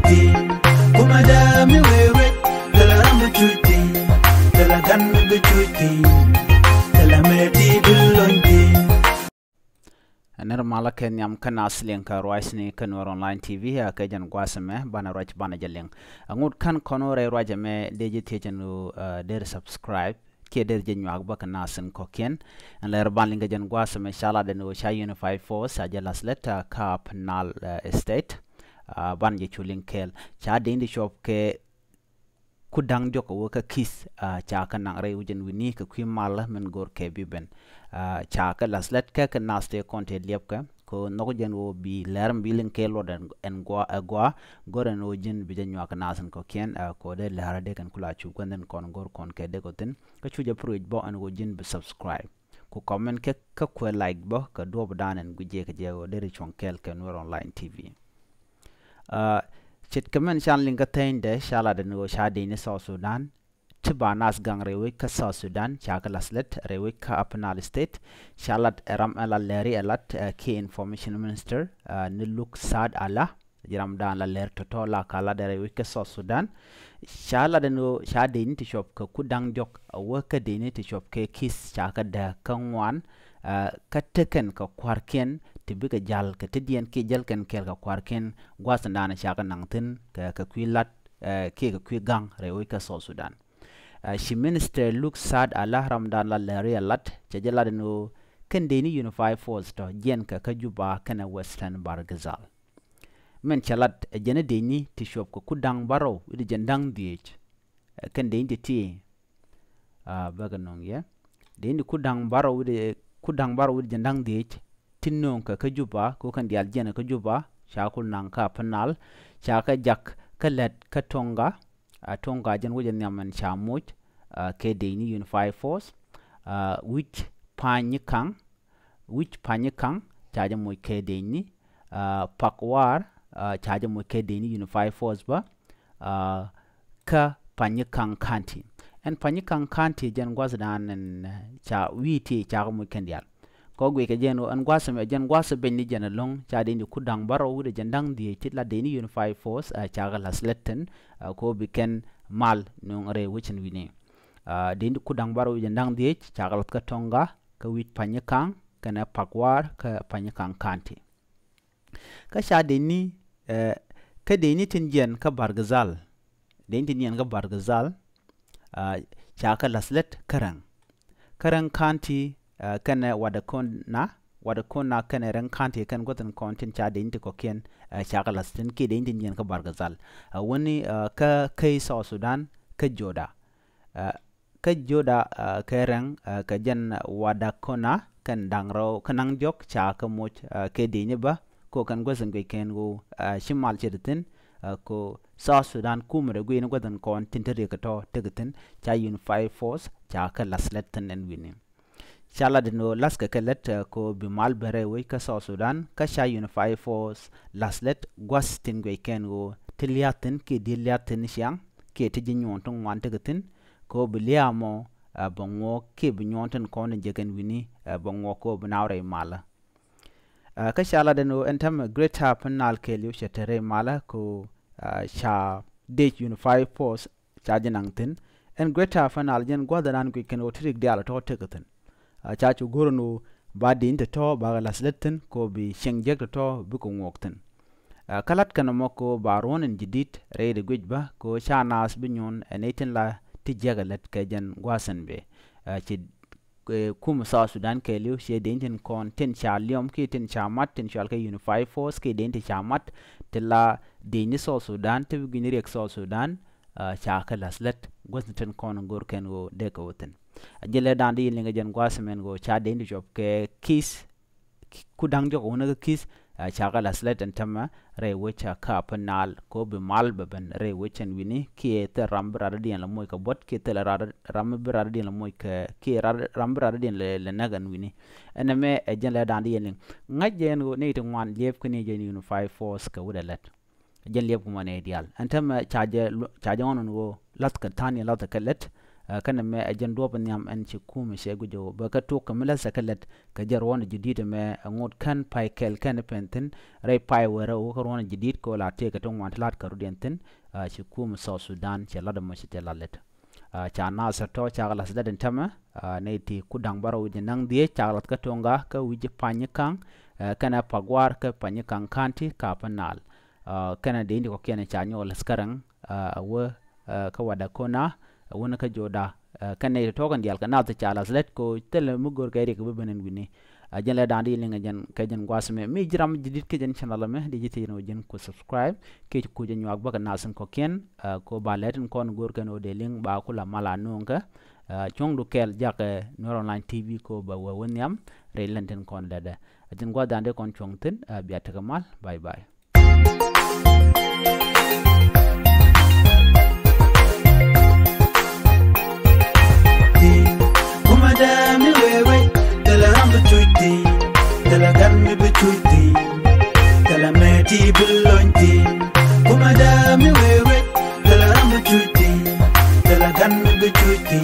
chuti kuma dami wewe tala ramu chuti tala ganu be chuti tala meti bulonti Ner malaken yam kana asling ka roisni kanor online TV ya ka jan gwasame bana roch bana jaleng ngut kan konore rojame deje tejenu der subscribe ke der jenyu agba kana asin koken an ler banlinga jan gwasame shala de no sha unified force ajalas leta ka penal estate ban je chulinkel cha de indi shop ke kudang joko ka kis cha kana re ujen wini ka kwimal men gor ke biben cha ka laslet ka naste konte liepka ko nojen wo bi lerm bilin ke loden en gwa goren ojin bijen yak nasen ko ken ko de larade kan kula chu konden kon gor kon ke de goten ka chuje pruj bo an ojin bi subscribe ko comment ke ka ko like bo ka do danen guje ka je o de chonkel ke nur online TV chit kamen shan linga tende shala de no shade ni South Sudan tibanas gang rewe ka South Sudan chaka laslet rewe ka apnal state shalat ram ala leri alat key information minister niluk sad ala jiram dan la ler totola kala de rewe ka South Sudan shala de no shade ni shop ka kudang jok worka de ni shop ke kis chaka da kanwan ka teken ka kwarken tibiga jal ka tidien ki jal ken kel ka kwarken gwasana na shaka nangtin ka kwilat ke ka kwi gang rewe ka South Sudan she minister look sad Allah ramdan la leri alat chajala no kendeni unified force to jen ka kajuba kana western bargazal men chalat jene deni ti shop ko kudang baro wi jendang diech kendeni ti baganong ye deni kudang baro wi jendang diech tinnon ka kajuba ko kan dial jene kajuba shakul nang ka penal shaka jak kalet katonga tonga jen wujen yaman chamuj ke deni unified force which panyikang chaja moy ke deni pakwar chaja moy ke deni unified force ba ka panyikang kanti en panyikang kanti jen gwasdan cha witi cha moy kendial ko gwe ke jeno an gwasame jen gwasabe ni jen long cha deni kudang baro wude jendang die titla deni unified force cha galas letten ko biken mal non re wichin wini deni kudang baro jendang die cha galat ka tonga ka wit panyakang kana pakwar ka panyakang kanti ka sha deni ka deni tin jen ka bargazal deni tin jen ka bargazal cha ka laslet karang kanti kana wadakona kana ran kanti kan gotan kontin cha de inti koken cha lastin ki de intin yan ka bargazal wani ka kai South Sudan ka joda ka ran ka jan wadakona kan dangro kanang jok cha ka mo ke de ni ba ko kan gozan ge ken go shimal chedatin ko South Sudan kumre go ni gotan kontin tere ka to tegatin cha unified force cha ka lasletten en wini shala de no laska kelet ko bimal bere we ka South Sudan ka sha unified force laslet gwastin go ken go tiliatin ki diliatin siang ke tijinyon ton wante gatin ko biliamo bongo ke binyonten ko ne jegen wini bongo ko binawre mala ka shala de no entam greater penal ke liu shetere mala ko sha de unified force cha jinangtin en greater penal jen gwadanan ko ken o trik diala to tegatin chachu gurnu badin to ba lasletten ko bi shengjek to bi ko ngokten kalat kana moko baronen jidit reede gujba ko shanas binyon enetin la tijagalet kajan gwasan be ci kum South Sudan ke liu she dentin kon ten chalium ki ten chamat ten chal ke unified force ke dentin chamat tilla deni South Sudan te giniri South Sudan cha laslet gwasan kon gor ken go de ko woten ajele dandi linga jen gwasemen go cha de job ke kis kudang jo ona kis cha laslet entama re wecha ka penal ko be mal beben re wechen wini ki te rambra radien la moy ka bot ki te rambra radien la moy ka ki rambra radien le nagan wini ename ajele dandi ling ngajen go ne to wan lep kini jen unified force ka wudalet jen lep ko mane dial entama chaje onon go lat ka tani lat ka let كان ما أجن دوب نيام أن شكوم شيء جو بكتو كملا سكلت كجروان جديد ما عود كان باي كل كان بنتن رأي باي ورا وكروان جديد كولا تيجي كتوم وانتلات كرودينتن شكوم سو السودان شلاد مش شلالت chana sato chagala sdaden tama neiti kudang baro wujinang die chagalat katonga ka wuji panyikang kana pagwar ka panyikang kanti ka panal kana de indi ko kene chanyo laskarang wa ka wada kona wona ka joda kana to kan dial kana ta chala slet ko tel mugor kayri ko benen wini ajan la dandi linga jan kajan gwasme mi jiram jidit ke jan channel me di jiti no jan ko subscribe ke ko jan yak baka nasan ko ken ko baletin kon gor kan o de ling ba kula mala nonga chong du kel jak Nur Online TV ko ba wonyam re lenten kon dada ajan gwa dande kon chong tin biata kamal bye bye Kumadami wewe tala rambu chuti tala ganmi bichuti tala meti bulonti kumadami wewe tala rambu chuti tala ganmi bichuti